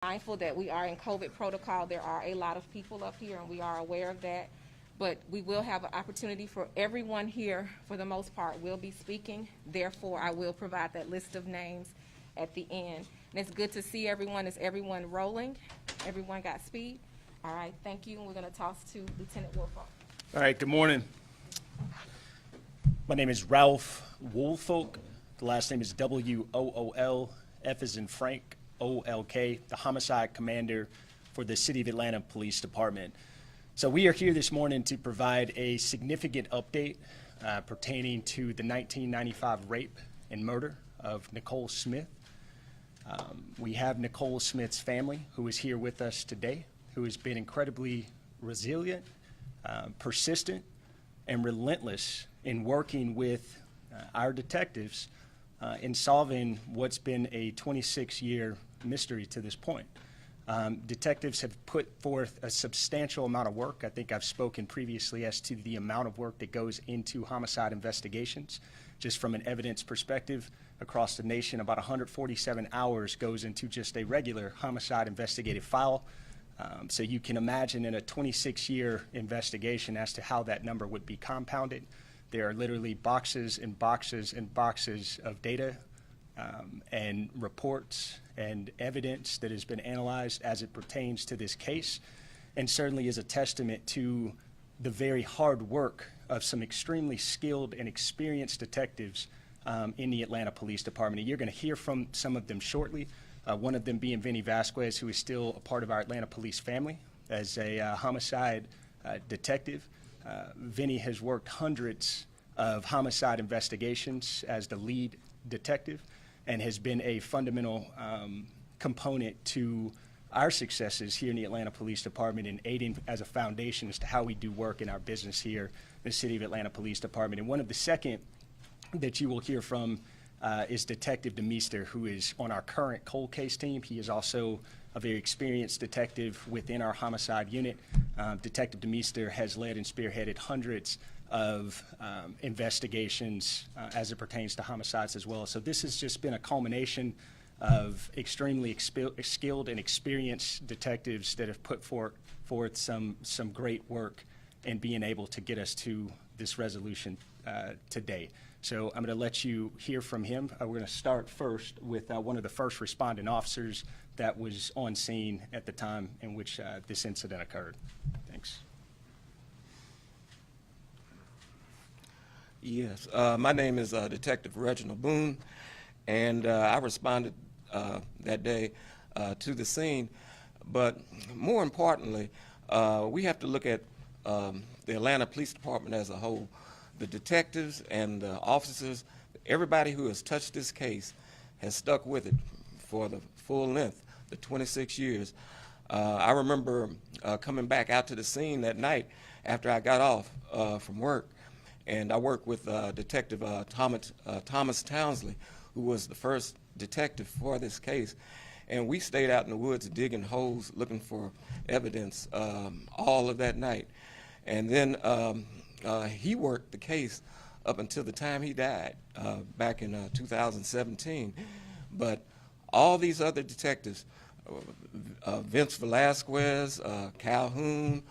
Mindful that we are in COVID protocol. There are a lot of people up here, and we are aware of that. But we will have an opportunity for everyone here, for the most part, will be speaking. Therefore, I will provide that list of names at the end. And it's good to see everyone. Is everyone rolling? Everyone got speed? All right, thank you. And we're going to toss to Lieutenant Woolfolk. All right, good morning. My name is Ralph Woolfolk. The last name is W-O-O-L. F is in Frank, O-L-K, the homicide commander for the City of Atlanta Police Department. So we are here this morning to provide a significant update pertaining to the 1995 rape and murder of Nacole Smith. We have Nacole Smith's family, who is here with us today, who has been incredibly resilient, persistent, and relentless in working with our detectives in solving what's been a 26-year mystery to this point. Detectives have put forth a substantial amount of work. I think I've spoken previously as to the amount of work that goes into homicide investigations. Just from an evidence perspective, across the nation, about 147 hours goes into just a regular homicide investigative file. So you can imagine in a 26-year investigation as to how that number would be compounded. There are literally boxes and boxes and boxes of data and reports and evidence that has been analyzed as it pertains to this case, and certainly is a testament to the very hard work of some extremely skilled and experienced detectives in the Atlanta Police Department. And you're going to hear from some of them shortly, one of them being Vinny Vasquez, who is still a part of our Atlanta police family as a homicide detective. Vinny has worked hundreds of homicide investigations as the lead detective, and has been a fundamental component to our successes here in the Atlanta Police Department in aiding as a foundation as to how we do work in our business here in the City of Atlanta Police Department. And one of the second that you will hear from is Detective DeMeester, who is on our current cold case team. He is also a very experienced detective within our homicide unit. Detective DeMeester has led and spearheaded hundreds of investigations as it pertains to homicides as well. So this has just been a culmination of extremely skilled and experienced detectives that have put forth some great work in being able to get us to this resolution today. So I'm going to let you hear from him. We're going to start first with one of the first responding officers that was on scene at the time in which this incident occurred. Thanks. Yes, my name is Detective Reginald Boone, and I responded that day to the scene. But more importantly, we have to look at the Atlanta Police Department as a whole. The detectives and the officers, everybody who has touched this case has stuck with it for the full length, the 26 years. I remember coming back out to the scene that night after I got off from work, and I worked with Detective Thomas Townsley, who was the first detective for this case. And we stayed out in the woods digging holes, looking for evidence all of that night. And then he worked the case up until the time he died back in 2017. But all these other detectives, Vince Velasquez, Calhoun,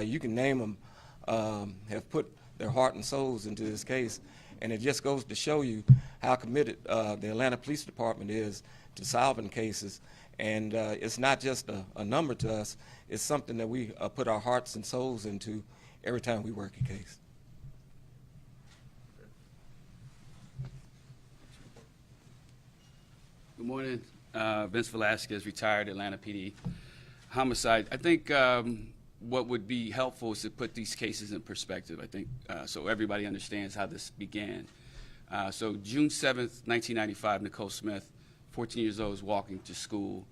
you can name them, have put their heart and souls into this case. And it just goes to show you how committed the Atlanta Police Department is to solving cases. And it's not just a number to us, it's something that we put our hearts and souls into every time we work a case. Good morning. Vince Velasquez, retired Atlanta PD. Homicide. I think what would be helpful is to put these cases in perspective, I think, so everybody understands how this began. So June 7th, 1995, Nacole Smith, 14 years old, is walking to school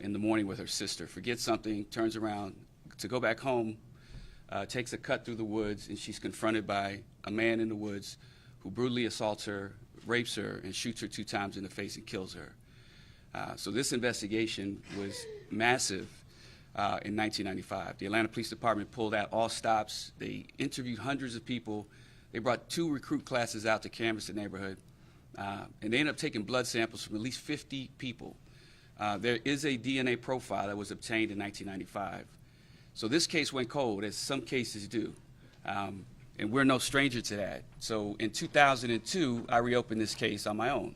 in the morning with her sister, forgets something, turns around to go back home, takes a cut through the woods, and she's confronted by a man in the woods who brutally assaults her, rapes her, and shoots her 2 times in the face and kills her. So this investigation was massive in 1995. The Atlanta Police Department pulled out all stops. They interviewed hundreds of people. They brought 2 recruit classes out to canvass the neighborhood. And they ended up taking blood samples from at least 50 people. there is a DNA profile that was obtained in 1995. So this case went cold, as some cases do. And we're no stranger to that. So in 2002, I reopened this case on my own.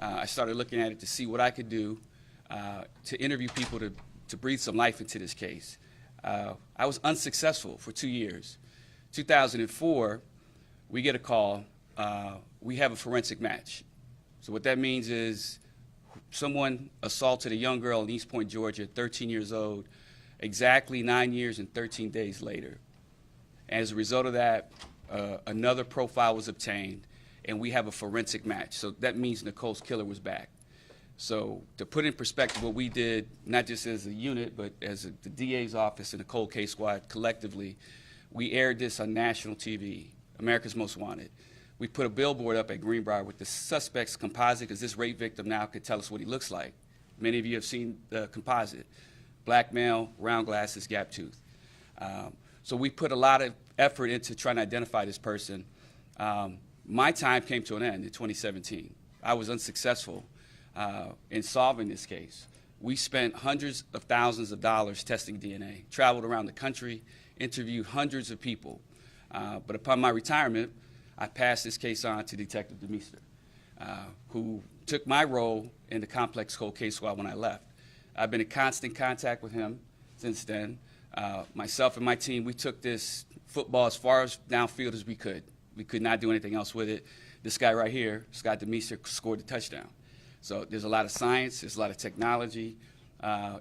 I started looking at it to see what I could do to interview people to breathe some life into this case. I was unsuccessful for 2 years. 2004, we get a call. We have a forensic match. So what that means is someone assaulted a young girl in East Point, Georgia, 13 years old, exactly 9 years and 13 days later. As a result of that, another profile was obtained, and we have a forensic match. So that means Nacole's killer was back. So to put in perspective what we did, not just as a unit, but as the DA's office and the Cold Case Squad collectively, we aired this on national TV, America's Most Wanted. We put a billboard up at Greenbrier with the suspect's composite, because this rape victim now could tell us what he looks like. Many of you have seen the composite. Black male, round glasses, gap tooth. So we put a lot of effort into trying to identify this person. My time came to an end in 2017. I was unsuccessful in solving this case. We spent hundreds of thousands of dollars testing DNA, traveled around the country, interviewed hundreds of people. But upon my retirement, I passed this case on to Detective Demister, who took my role in the complex cold case squad when I left. I've been in constant contact with him since then. Myself and my team, we took this football as far as downfield as we could. We could not do anything else with it. This guy right here, Scott Demister, scored the touchdown. So there's a lot of science, there's a lot of technology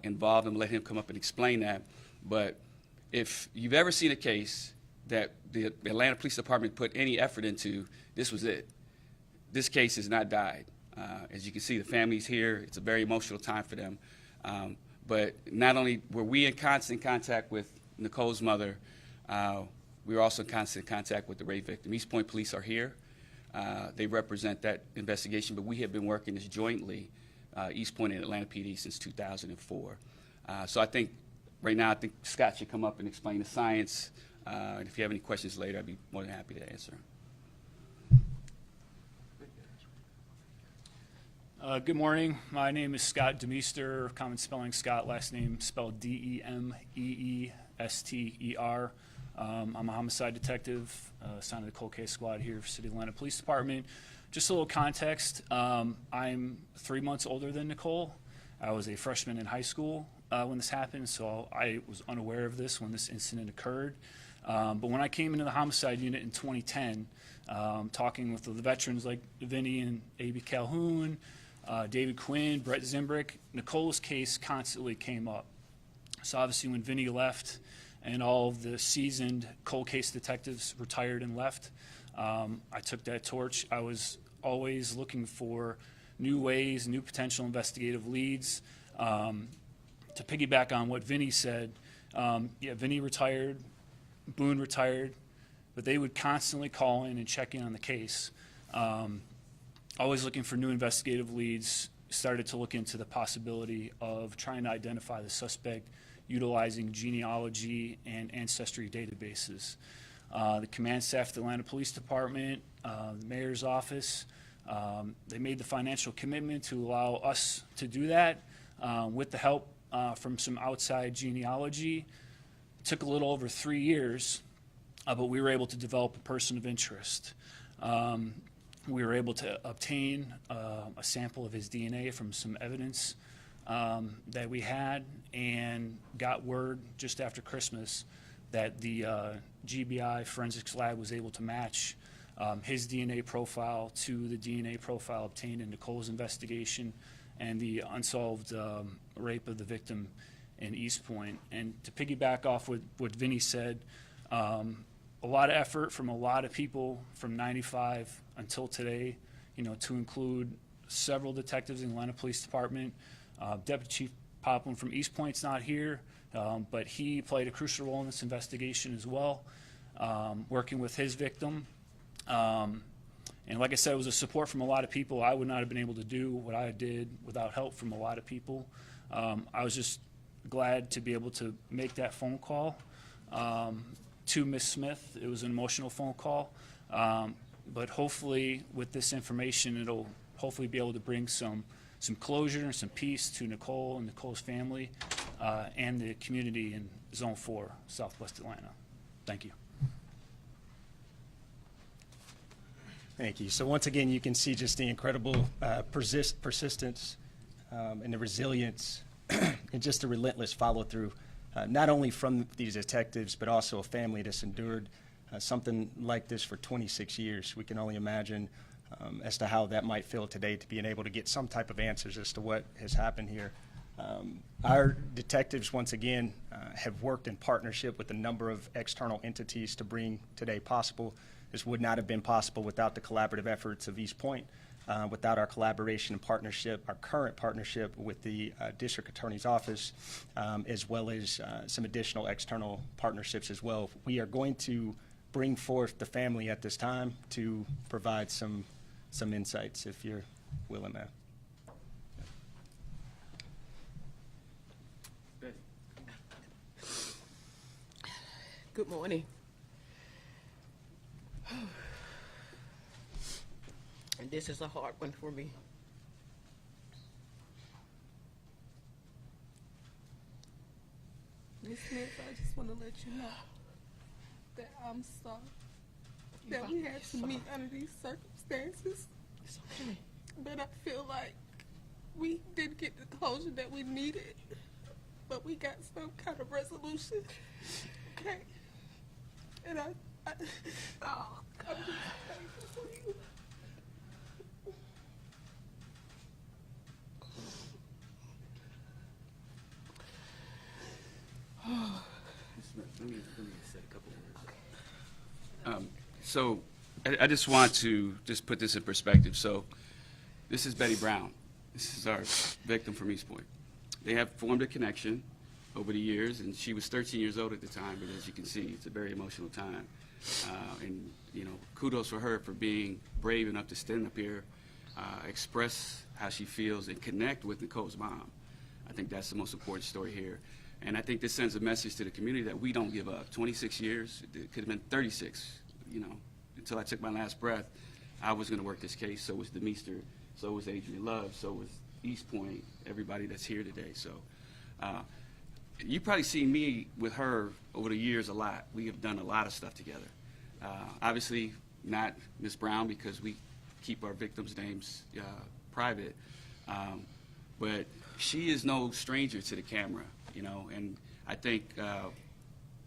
involved. I'm going to let him come up and explain that. But if you've ever seen a case that the Atlanta Police Department put any effort into, this was it. This case has not died. As you can see, the family's here. It's a very emotional time for them. But not only were we in constant contact with Nacole's mother, we were also in constant contact with the rape victim. East Point Police are here. They represent that investigation, but we have been working this jointly, East Point and Atlanta PD, since 2004. So I think right now, I think Scott should come up and explain the science. And if you have any questions later, I'd be more than happy to answer. Good morning. My name is Scott Demister, common spelling Scott, last name spelled D-E-M-E-E-S-T-E-R. I'm a homicide detective, assigned to the Cold Case Squad here for City of Atlanta Police Department. Just a little context, I'm 3 months older than Nacole. I was a freshman in high school when this happened, so I was unaware of this when this incident occurred. But when I came into the homicide unit in 2010, talking with the veterans like Vinny and A.B. Calhoun, David Quinn, Brett Zimbrick, Nacole's case constantly came up. So obviously when Vinny left and all of the seasoned cold case detectives retired and left, I took that torch. I was always looking for new ways, new potential investigative leads. To piggyback on what Vinny said, yeah, Vinny retired, Boone retired, but they would constantly call in and check in on the case. Always looking for new investigative leads, started to look into the possibility of trying to identify the suspect utilizing genealogy and ancestry databases. The command staff at the Atlanta Police Department, the mayor's office, they made the financial commitment to allow us to do that with the help from some outside genealogy. It took a little over 3 years, but we were able to develop a person of interest. We were able to obtain a sample of his DNA from some evidence that we had, and got word just after Christmas that the GBI forensics lab was able to match his DNA profile to the DNA profile obtained in Nacole's investigation and the unsolved rape of the victim in East Point. And to piggyback off what Vinny said, a lot of effort from a lot of people from '95 until today, you know, to include several detectives in the Atlanta Police Department. Deputy Chief Poplin from East Point's not here, but he played a crucial role in this investigation as well, working with his victim. And like I said, it was a support from a lot of people. I would not have been able to do what I did without help from a lot of people. I was just glad to be able to make that phone call to Ms. Smith. It was an emotional phone call, but hopefully with this information, it'll hopefully be able to bring some some closure and some peace to Nacole and Nacole's family and the community in Zone 4, Southwest Atlanta. Thank you. Thank you. So once again, you can see just the incredible persistence and the resilience and just the relentless follow-through, not only from these detectives, but also a family that's endured something like this for 26 years. We can only imagine as to how that might feel today to being able to get some type of answers as to what has happened here. Our detectives, once again, have worked in partnership with a number of external entities to bring today possible. This would not have been possible without the collaborative efforts of East Point, without our collaboration and partnership, our current partnership with the District Attorney's Office, as well as some additional external partnerships as well. We are going to bring forth the family at this time to provide some insights, if you're willing, ma'am. Good morning. And this is a hard one for me. Ms. Smith, I just want to let you know that I'm sorry that we had to meet under these circumstances. It's okay. But I feel like we didn't get the closure that we needed, but we got some kind of resolution. Okay? And I'm just thankful for you. Let me say a couple words. So I just want to just put this in perspective. So this is Betty Brown. This is our victim from East Point. They have formed a connection over the years, and she was 13 years old at the time, but as you can see, it's a very emotional time. And, you know, kudos for her for being brave enough to stand up here, express how she feels, and connect with Nacole's mom. I think that's the most important story here. And I think this sends a message to the community that we don't give up. 26 years, it could have been 36, you know. Until I took my last breath, I was going to work this case. So was Demeester, so was Adrian Love, so was East Point, everybody that's here today. So you've probably seen me with her over the years a lot. We have done a lot of stuff together. Obviously not Ms. Brown, because we keep our victims' names private. But she is no stranger to the camera, you know, and I think,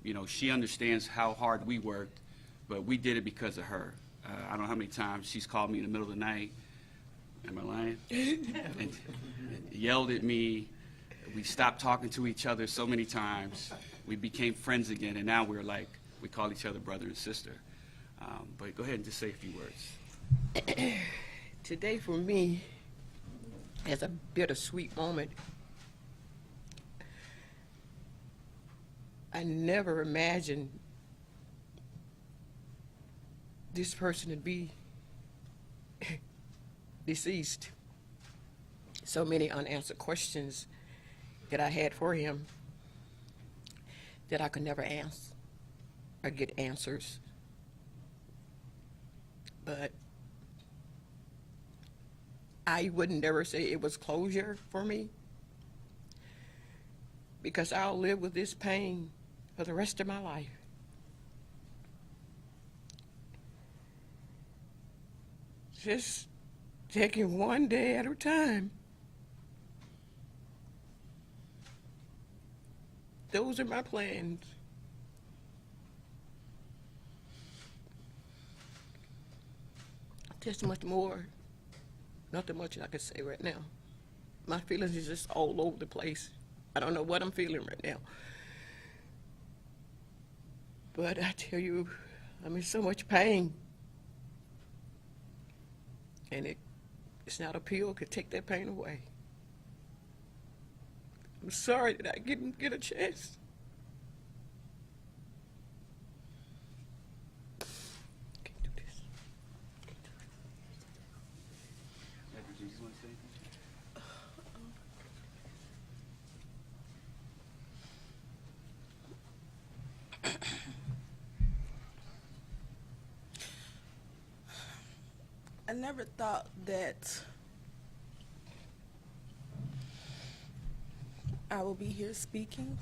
you know, she understands how hard we worked, but we did it because of her. I don't know how many times she's called me in the middle of the night, am I lying? and yelled at me. We stopped talking to each other so many times. We became friends again, and now we're like, we call each other brother and sister. But go ahead and just say a few words. Today for me is a bittersweet moment. I never imagined this person to be deceased. So many unanswered questions that I had for him that I could never answer or get answers. But I would never say it was closure for me, because I'll live with this pain for the rest of my life. Just taking one day at a time. Those are my plans. There's much more, nothing much I can say right now. My feelings is just all over the place. I don't know what I'm feeling right now. But I tell you, I'm in so much pain. And it's not a pill could take that pain away. I'm sorry that I didn't get a chance. Can't do this. I never thought that I will be here speaking.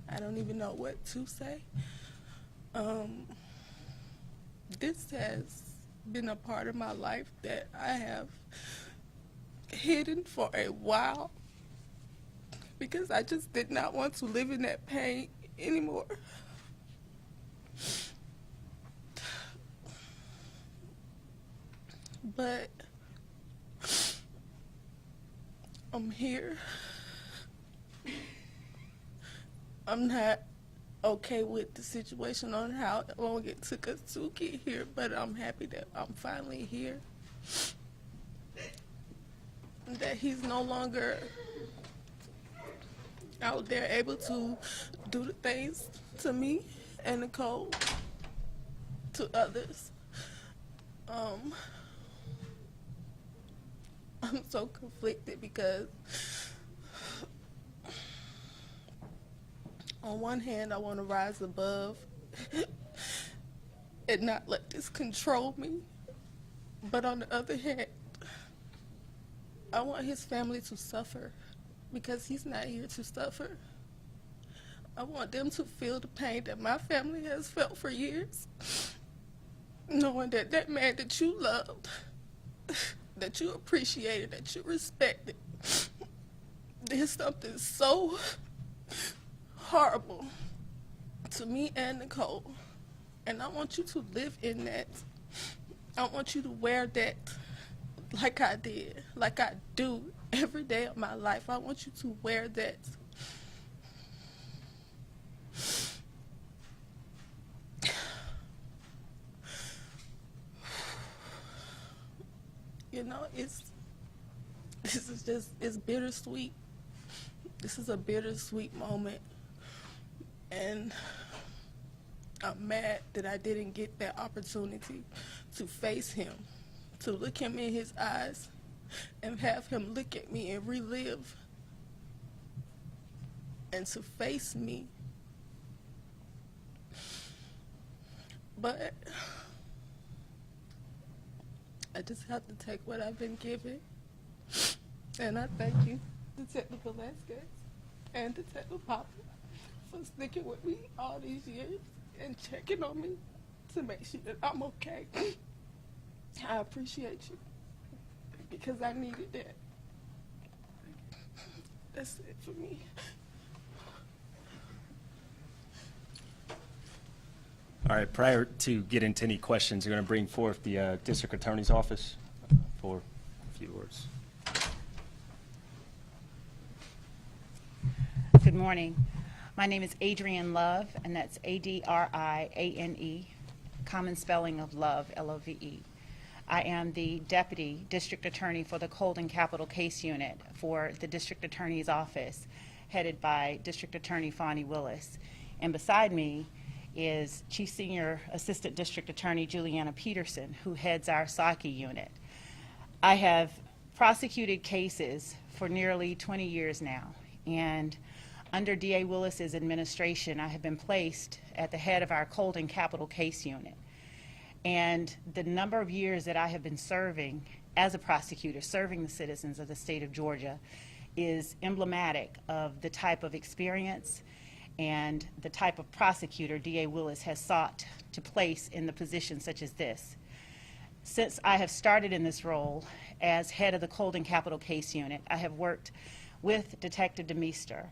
I don't even know what to say. This has been a part of my life that I have hidden for a while because I just did not want to live in that pain anymore. But I'm here. I'm not okay with the situation on how long it took us to get here, but I'm happy that I'm finally here. That he's no longer out there able to do the things to me and Nacole, to others. I'm so conflicted because on one hand, I want to rise above and not let this control me. But on the other hand, I want his family to suffer because he's not here to suffer. I want them to feel the pain that my family has felt for years, knowing that that man that you loved, that you appreciated, that you respected, did something so horrible to me and Nacole. And I want you to live in that. I want you to wear that like I did, like I do every day of my life. I want you to wear that. You know, it's bittersweet. This is a bittersweet moment. And I'm mad that I didn't get that opportunity to face him, to look him in his eyes and have him look at me and relive and to face me. But I just have to take what I've been given. And I thank you, Detective Velasquez and Detective Papa, for sticking with me all these years and checking on me to make sure that I'm okay. I appreciate you because I needed that. That's it for me. All right, prior to getting to any questions, I'm going to bring forth the District Attorney's Office for a few words. Good morning. My name is Adrienne Love, and that's A-D-R-I-A-N-E, common spelling of love, L-O-V-E. I am the Deputy District Attorney for the Colden Capital Case Unit for the District Attorney's Office, headed by District Attorney Fonnie Willis. And beside me is Chief Senior Assistant District Attorney Juliana Peterson, who heads our Saki unit. I have prosecuted cases for nearly 20 years now, and under D.A. Willis's administration, I have been placed at the head of our Colden Capital Case Unit. And the number of years that I have been serving as a prosecutor, serving the citizens of the state of Georgia, is emblematic of the type of experience and the type of prosecutor D.A. Willis has sought to place in the position such as this. Since I have started in this role as head of the Colden Capital Case Unit, I have worked with Detective DeMeester,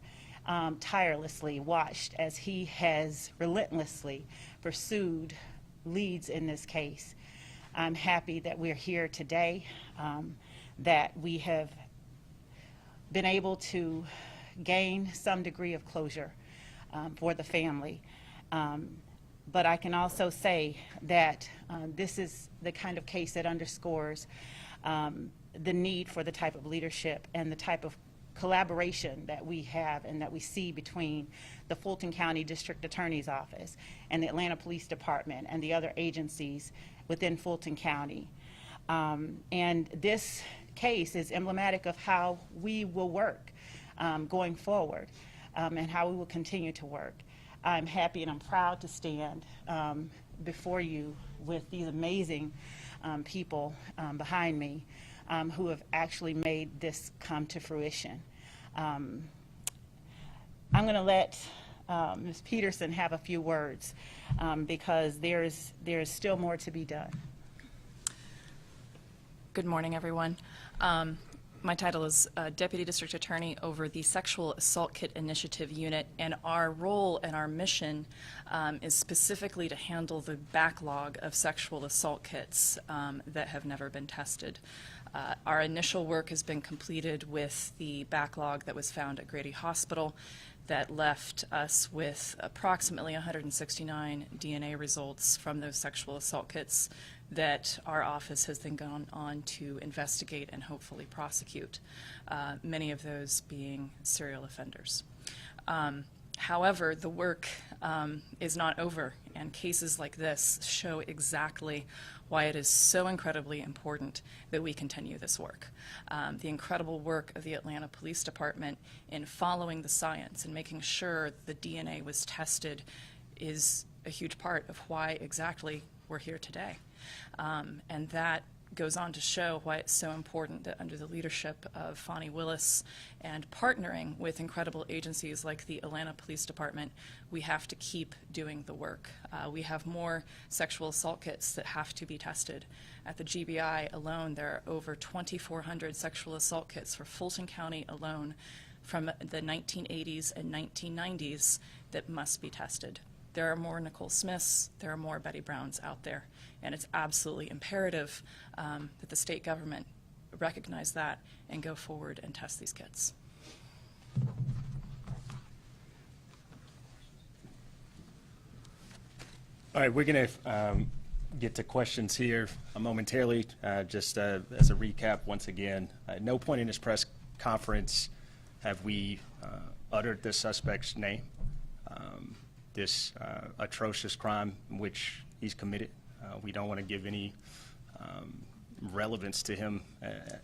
tirelessly watched as he has relentlessly pursued leads in this case. I'm happy that we're here today, that we have been able to gain some degree of closure for the family. But I can also say that this is the kind of case that underscores the need for the type of leadership and the type of collaboration that we have and that we see between the Fulton County District Attorney's Office and the Atlanta Police Department and the other agencies within Fulton County. And this case is emblematic of how we will work going forward and how we will continue to work. I'm happy and I'm proud to stand before you with these amazing people behind me who have actually made this come to fruition. I'm going to let Ms. Peterson have a few words because there is still more to be done. Good morning, everyone. My title is Deputy District Attorney over the Sexual Assault Kit Initiative Unit, and our role and our mission is specifically to handle the backlog of sexual assault kits that have never been tested. Our initial work has been completed with the backlog that was found at Grady Hospital that left us with approximately 169 DNA results from those sexual assault kits that our office has then gone on to investigate and hopefully prosecute, many of those being serial offenders. However, the work is not over, and cases like this show exactly why it is so incredibly important that we continue this work. The incredible work of the Atlanta Police Department in following the science and making sure the DNA was tested is a huge part of why exactly we're here today. And that goes on to show why it's so important that under the leadership of Fonnie Willis and partnering with incredible agencies like the Atlanta Police Department, we have to keep doing the work. We have more sexual assault kits that have to be tested. At the GBI alone, there are over 2,400 sexual assault kits for Fulton County alone from the 1980s and 1990s that must be tested. There are more Nacole Smiths, there are more Betty Browns out there, and it's absolutely imperative that the state government recognize that and go forward and test these kits. All right, we're going to get to questions here momentarily. Just as a recap, once again, at no point in this press conference have we uttered the suspect's name. This atrocious crime in which he's committed. We don't want to give any relevance to him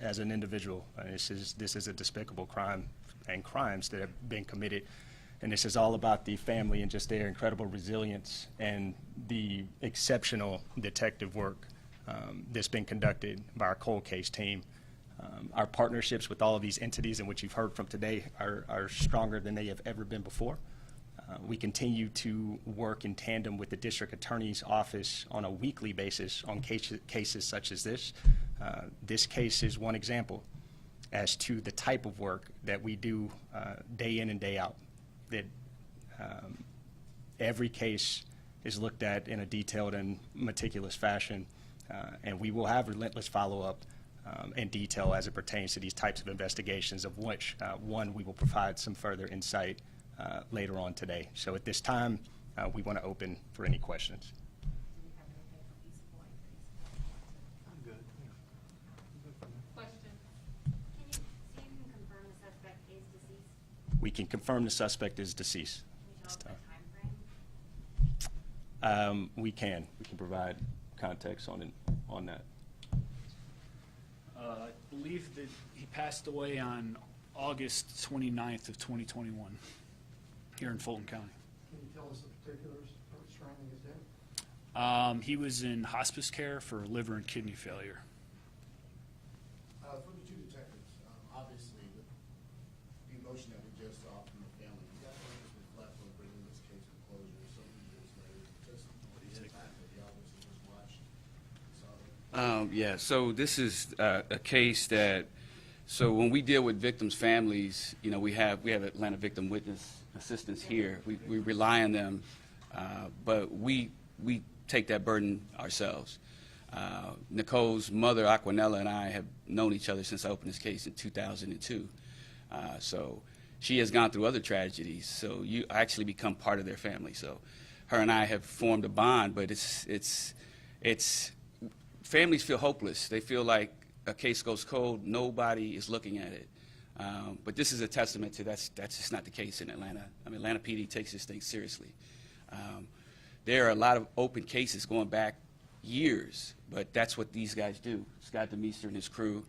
as an individual. This is a despicable crime and crimes that have been committed. And this is all about the family and just their incredible resilience and the exceptional detective work that's been conducted by our cold case team. Our partnerships with all of these entities in which you've heard from today are stronger than they have ever been before. We continue to work in tandem with the district attorney's office on a weekly basis on cases such as this. This case is one example as to the type of work that we do day in and day out. That every case is looked at in a detailed and meticulous fashion, and we will have relentless follow-up and detail as it pertains to these types of investigations, of which one we will provide some further insight later on today. So at this time, we want to open for any questions. We can confirm the suspect is deceased. We can provide context on that. I believe that he passed away on August 29th of 2021 here in Fulton County. Can you tell us the particulars surrounding his death? He was in hospice care for liver and kidney failure. For the two detectives, obviously, with the emotion that we just saw from the family, you guys are just reflect on bringing this case to closure so many years later. Just the impact that the obviously just watched. Yeah, so this is a case that, so when we deal with victims' families, you know, we have Atlanta Victim Witness Assistance here. We rely on them, but we take that burden ourselves. Nicole's mother, Aquanella, and I have known each other since I opened this case in 2002. So she has gone through other tragedies, so you actually become part of their family. So her and I have formed a bond, but it's families feel hopeless. They feel like a case goes cold, nobody is looking at it. But this is a testament to that's just not the case in Atlanta. I mean, Atlanta PD takes this thing seriously. There are a lot of open cases going back years, but that's what these guys do. Scott DeMeester and his crew,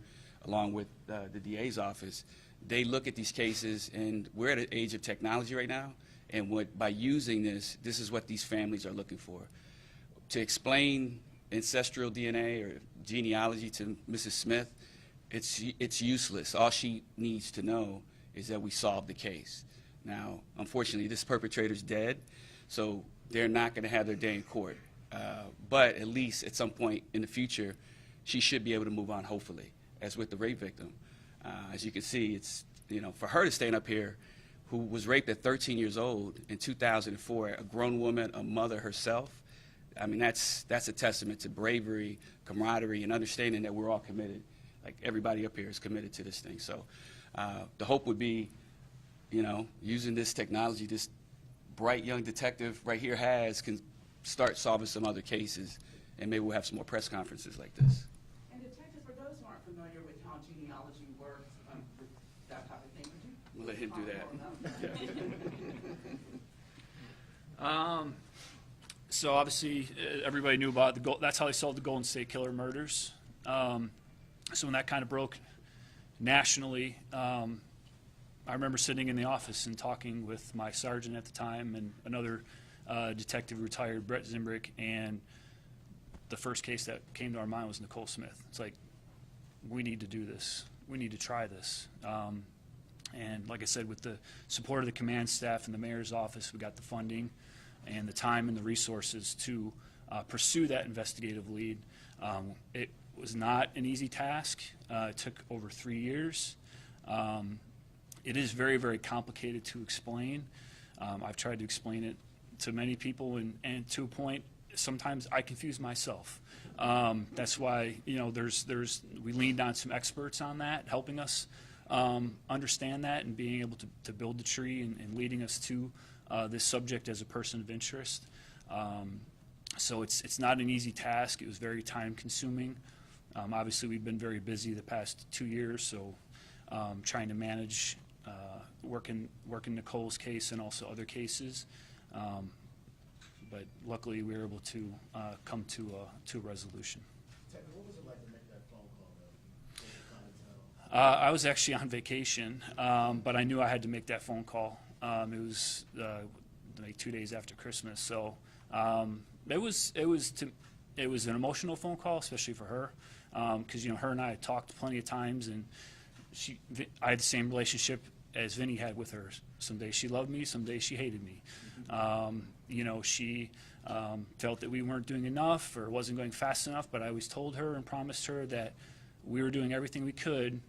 along with the DA's office, they look at these cases, and we're at an age of technology right now, and by using this is what these families are looking for. To explain ancestral DNA or genealogy to Mrs. Smith, it's useless. All she needs to know is that we solved the case. Now, unfortunately, this perpetrator's dead, so they're not going to have their day in court. But at least at some point in the future, she should be able to move on, hopefully, as with the rape victim. As you can see, it's, for her to stand up here, who was raped at 13 years old in 2004, a grown woman, a mother herself. I mean, that's a testament to bravery, camaraderie, and understanding that we're all committed. Like, everybody up here is committed to this thing. So the hope would be, using this technology, this bright young detective right here can start solving some other cases, and maybe we'll have some more press conferences like this. And detectives, for those who aren't familiar with how genealogy works, with that type of thing, would you? We'll let him do that. So obviously, everybody knew about that's how they solved the Golden State Killer murders. So when that kind of broke nationally, I remember sitting in the office and talking with my sergeant at the time and another detective, retired Brett Zimbrick, and the first case that came to our mind was Nacole Smith. It's like, we need to do this. We need to try this. And like I said, with the support of the command staff and the mayor's office, we got the funding and the time and the resources to pursue that investigative lead. It was not an easy task. It took over 3 years. It is very, very complicated to explain. I've tried to explain it to many people, and to a point, sometimes I confuse myself. That's why, we leaned on some experts on that, helping us understand that and being able to build the tree and leading us to this subject as a person of interest. So it's not an easy task. It was very time consuming. Obviously, we've been very busy the past 2 years, so trying to manage working Nicole's case and also other cases. But luckily, we were able to come to a resolution. Ted, what was it like to make that phone call, though? What was it kind of tell? I was actually on vacation, but I knew I had to make that phone call. It was like 2 days after Christmas, so it was an emotional phone call, especially for her, because her and I had talked plenty of times, and I had the same relationship as Vinny had with her. Some days she loved me, some days she hated me. She felt that we weren't doing enough or wasn't going fast enough, but I always told her and promised her that we were doing everything we could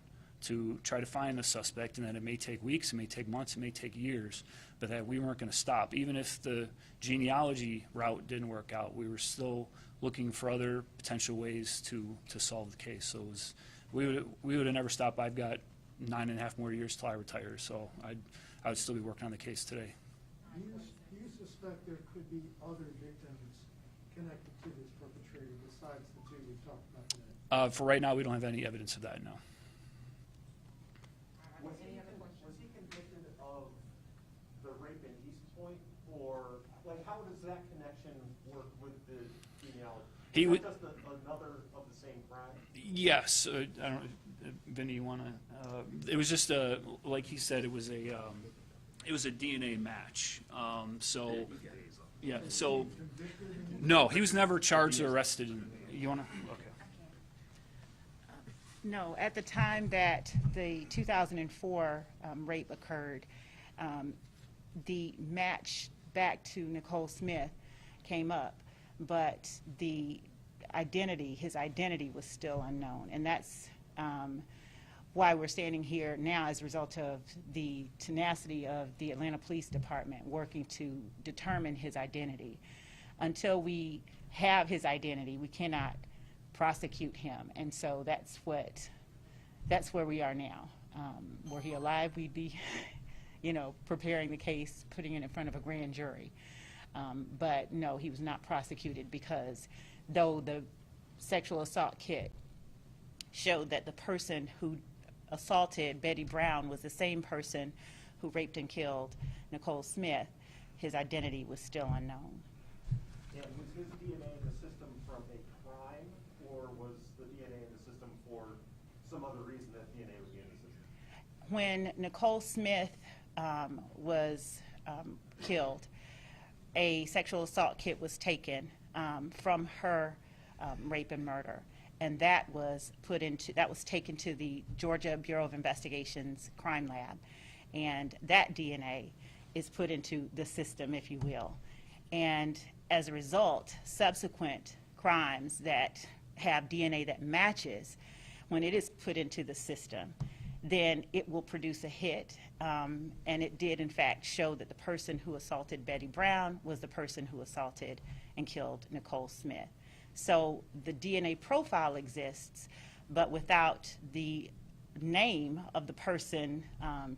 to try to find the suspect, and that it may take weeks, it may take months, it may take years, but that we weren't going to stop. Even if the genealogy route didn't work out, we were still looking for other potential ways to solve the case. So we would have never stopped. I've got 9.5 more years till I retire, so I would still be working on the case today. Do you suspect there could be other victims connected to this perpetrator besides the two we've talked about today? For right now, we don't have any evidence of that, no. Was he convicted of the rape in East Point, or how does that connection work with the genealogy? Is that just another of the same crime? Yes, I don't. Vinny, you want to? It was just like he said, it was a DNA match. So yeah, so no, he was never charged or arrested. You want to? Okay. No, at the time that the 2004 rape occurred, the match back to Nacole Smith came up, but his identity was still unknown, and that's why we're standing here now as a result of the tenacity of the Atlanta Police Department working to determine his identity. Until we have his identity, we cannot prosecute him, and so that's where we are now. Were he alive, we'd be, preparing the case, putting it in front of a grand jury. But no, he was not prosecuted because though the sexual assault kit showed that the person who assaulted Betty Brown was the same person who raped and killed Nacole Smith, his identity was still unknown. And was his DNA in the system from a crime, or was the DNA in the system for some other reason that DNA would be in the system? When Nacole Smith was killed, a sexual assault kit was taken from her rape and murder, and that was taken to the Georgia Bureau of Investigation's crime lab, and that DNA is put into the system, if you will. And as a result, subsequent crimes that have DNA that matches, when it is put into the system, then it will produce a hit. And it did, in fact, show that the person who assaulted Betty Brown was the person who assaulted and killed Nacole Smith. So the DNA profile exists, but without the name of the person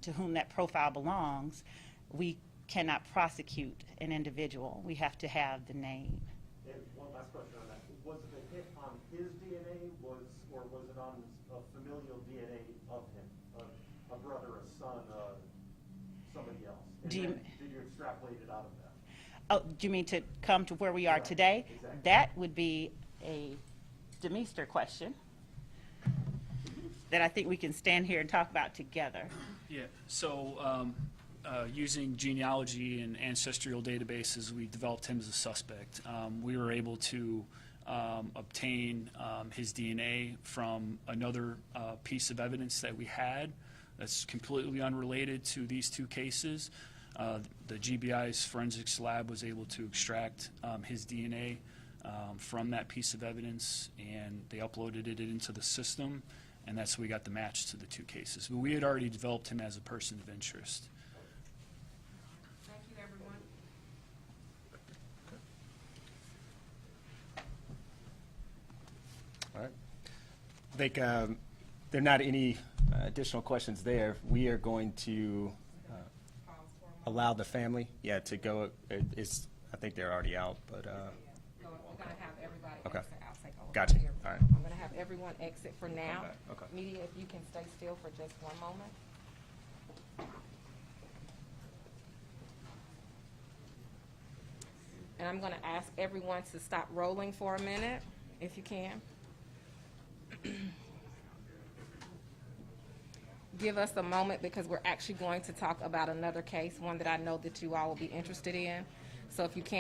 to whom that profile belongs, we cannot prosecute an individual. We have to have the name. And one last question on that. Was the hit on his DNA or was it on a familial DNA of him? A brother, a son, somebody else? And Do you- then did you extrapolate it out of that? Oh, do you mean to come to where we are today? Exactly. That would be a Demeester question that I think we can stand here and talk about together. Yeah, so using genealogy and ancestral databases, we developed him as a suspect. We were able to obtain his DNA from another piece of evidence that we had that's completely unrelated to these two cases. The GBI's forensics lab was able to extract his DNA from that piece of evidence, and they uploaded it into the system, and that's how we got the match to the two cases. But we had already developed him as a person of interest. Thank you, everyone. All right. I think there are not any additional questions there. We are going to Pause for a moment. allow the family, to go. I think they're already out, but So we're gonna have everybody Okay. exit. I'll take over. Gotcha. Here. All right. I'm gonna have everyone exit for now. back. Okay. Media, if you can stay still for just one moment. And I'm gonna ask everyone to stop rolling for a minute, if you can. Give us a moment because we're actually going to talk about another case, one that I know that you all will be interested in. So if you can